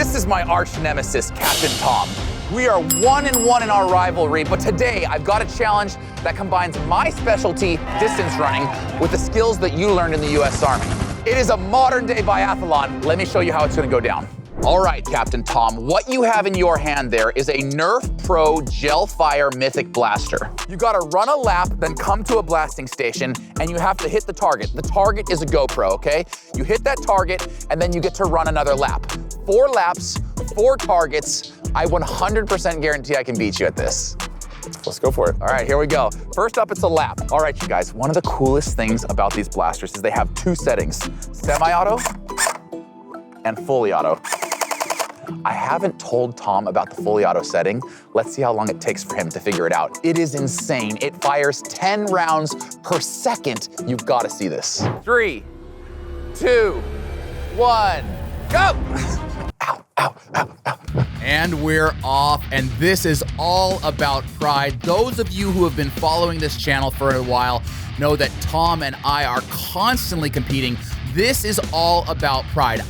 This is my arch nemesis, Captain Tom. We are 1-1 in our rivalry, but today I've got a challenge that combines my specialty, distance running, with the skills that you learned in the US Army. It is a modern-day biathlon. Let me show you how it's gonna go down. All right, Captain Tom, what you have in your hand there is a Nerf Pro Gel Fire Mythic Blaster. You gotta run a lap, then come to a blasting station, and you have to hit the target. The target is a GoPro, okay? You hit that target, and then you get to run another lap. 4 laps, 4 targets. I 100% guarantee I can beat you at this. Let's go for it. All right, here we go. First up, it's a lap. All right, you guys, one of the coolest things about these blasters is they have 2 settings, semi-auto and fully auto. I haven't told Tom about the fully auto setting. Let's see how long it takes for him to figure it out. It is insane. It fires 10 rounds per second. You've got to see this. 3, 2, 1, go! Ow, ow, ow, ow. And we're off, and this is all about pride. Those of you who have been following this channel for a while know that Tom and I are constantly competing. This is all about pride.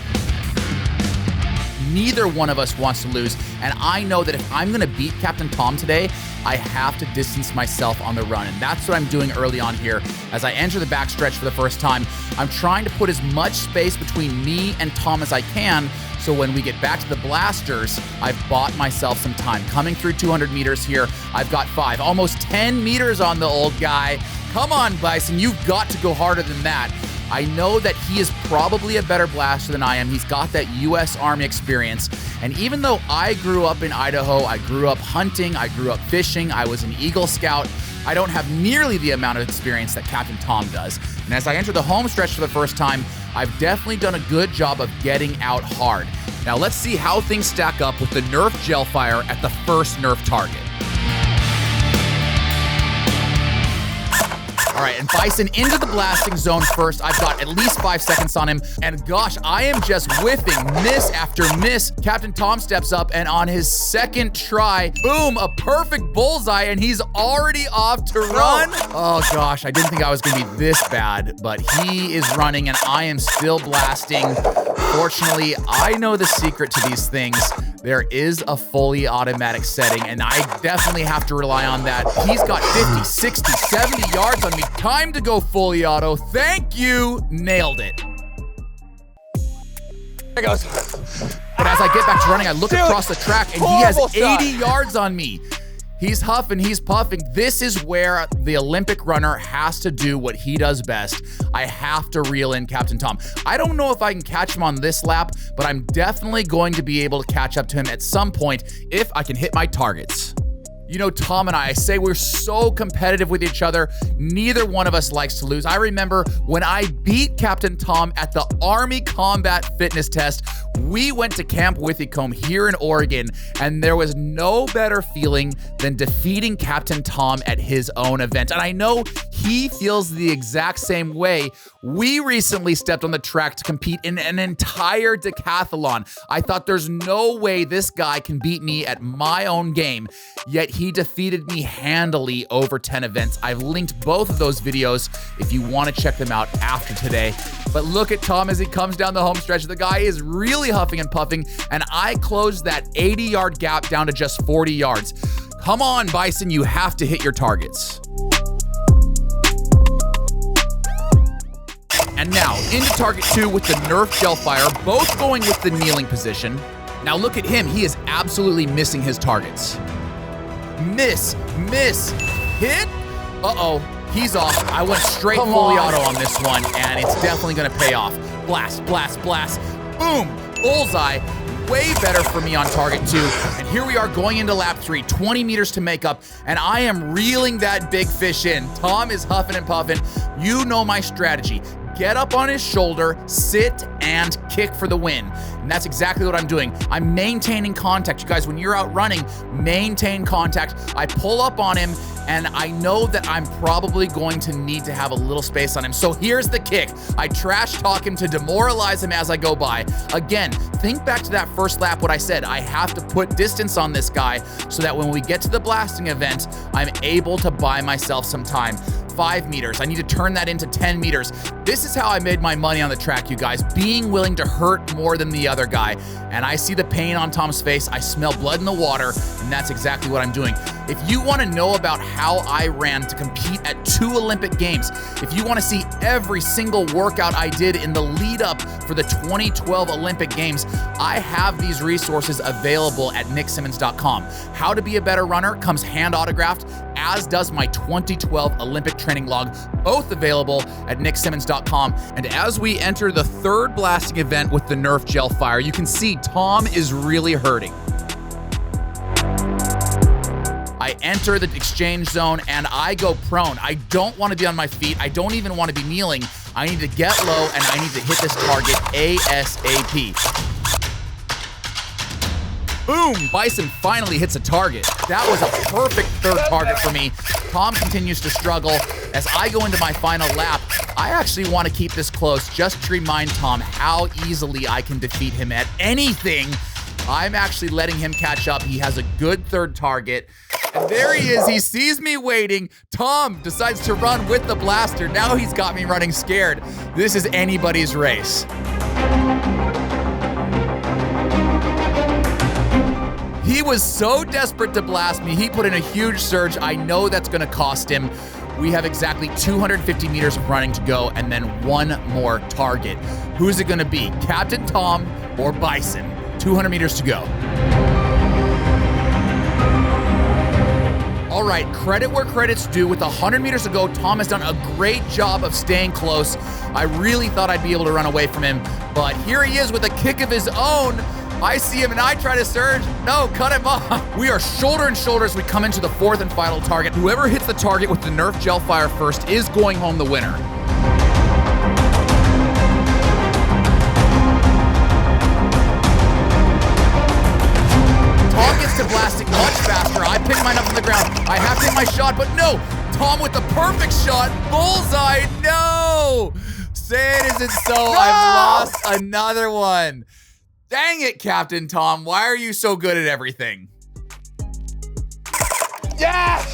Neither one of us wants to lose, and I know that if I'm gonna beat Captain Tom today, I have to distance myself on the run, and that's what I'm doing early on here. As I enter the backstretch for the first time, I'm trying to put as much space between me and Tom as I can, so when we get back to the blasters, I've bought myself some time. Coming through 200 meters here, I've got 5, almost 10 meters on the old guy. Come on, Bison, you've got to go harder than that. I know that he is probably a better blaster than I am. He's got that US Army experience. And even though I grew up in Idaho, I grew up hunting, I grew up fishing, I was an Eagle Scout, I don't have nearly the amount of experience that Captain Tom does. And as I enter the home stretch for the first time, I've definitely done a good job of getting out hard. Now let's see how things stack up with the Nerf Gel Fire at the first Nerf target. All right, and Bison into the blasting zone first. I've got at least 5 seconds on him, and gosh, I am just whiffing miss after miss. Captain Tom steps up, and on his second try, boom, a perfect bullseye, and he's already off to run. Oh gosh, I didn't think I was gonna be this bad, but he is running, and I am still blasting. Fortunately, I know the secret to these things. There is a fully automatic setting, and I definitely have to rely on that. He's got 50, 60, 70 yards on me. Time to go fully auto. Thank you. Nailed it. There it goes. But as I get back to running, I look across the track, and he has 80 yards on me. He's huffing, he's puffing. This is where the Olympic runner has to do what he does best. I have to reel in Captain Tom. I don't know if I can catch him on this lap, but I'm definitely going to be able to catch up to him at some point if I can hit my targets. You know, Tom and I say we're so competitive with each other. Neither one of us likes to lose. I remember when I beat Captain Tom at the Army Combat Fitness Test. We went to Camp Withicombe here in Oregon, and there was no better feeling than defeating Captain Tom at his own event. And I know he feels the exact same way. We recently stepped on the track to compete in an entire decathlon. I thought there's no way this guy can beat me at my own game, yet he defeated me handily over 10 events. I've linked both of those videos if you want to check them out after today. But look at Tom as he comes down the home stretch. The guy is really huffing and puffing, and I closed that 80-yard gap down to just 40 yards. Come on, Bison, you have to hit your targets. And now, into target 2 with the Nerf Gel Fire, both going with the kneeling position. Now look at him, he is absolutely missing his targets. Miss, hit, uh-oh, he's off. I went straight fully auto on this one, and it's definitely gonna pay off. Blast, blast, blast, boom, bullseye. Way better for me on target 2. And here we are going into lap 3, 20 meters to make up, and I am reeling that big fish in. Tom is huffing and puffing. You know my strategy. Get up on his shoulder, sit, and kick for the win. And that's exactly what I'm doing. I'm maintaining contact. You guys, when you're out running, maintain contact. I pull up on him, and I know that I'm probably going to need to have a little space on him. So here's the kick. I trash talk him to demoralize him as I go by. Again, think back to that first lap, what I said. I have to put distance on this guy so that when we get to the blasting event, I'm able to buy myself some time. 5 meters. I need to turn that into 10 meters. This is how I made my money on the track, you guys, being willing to hurt more than the other guy. And I see the pain on Tom's face. I smell blood in the water, and that's exactly what I'm doing. If you want to know about how I ran to compete at 2 Olympic Games, if you want to see every single workout I did in the lead up for the 2012 Olympic Games, I have these resources available at nicksymmonds.com. How to be a better runner comes hand autographed, as does my 2012 Olympic training log, both available at nicksymmonds.com. And as we enter the 3rd blasting event with the Nerf gel fire, you can see Tom is really hurting. I enter the exchange zone and I go prone. I don't want to be on my feet. I don't even want to be kneeling. I need to get low and I need to hit this target ASAP. Boom! Bison finally hits a target. That was a perfect 3rd target for me. Tom continues to struggle. As I go into my final lap, I actually want to keep this close just to remind Tom how easily I can defeat him at anything. I'm actually letting him catch up. He has a good 3rd target. And there he is. He sees me waiting. Tom decides to run with the blaster. Now he's got me running scared. This is anybody's race. He was so desperate to blast me. He put in a huge surge. I know that's going to cost him. We have exactly 250 meters of running to go and then 1 more target. Who's it going to be? Captain Tom or Bison? 200 meters to go. All right, credit where credit's due. With 100 meters to go, Tom has done a great job of staying close. I really thought I'd be able to run away from him, but here he is with a kick of his own. I see him and I try to surge. No, cut him off. We are shoulder and shoulder as we come into the 4th and final target. Whoever hits the target with the Nerf gel fire first is going home the winner. Tom gets to blasting much faster. I pick mine up from the ground. I have to hit my shot, but no. Tom with the perfect shot. Bullseye. No. Say it isn't so. No! I've lost another one. Dang it, Captain Tom. Why are you so good at everything? Yeah!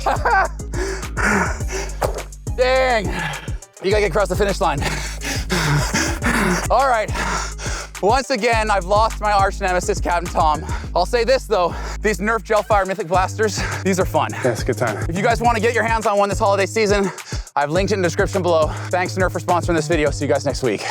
Dang. You gotta get across the finish line. All right. Once again, I've lost my arch nemesis, Captain Tom. I'll say this though, these Nerf Gel Fire Mythic Blasters, these are fun. Yeah, it's a good time. If you guys want to get your hands on one this holiday season, I've linked it in the description below. Thanks to Nerf for sponsoring this video. See you guys next week.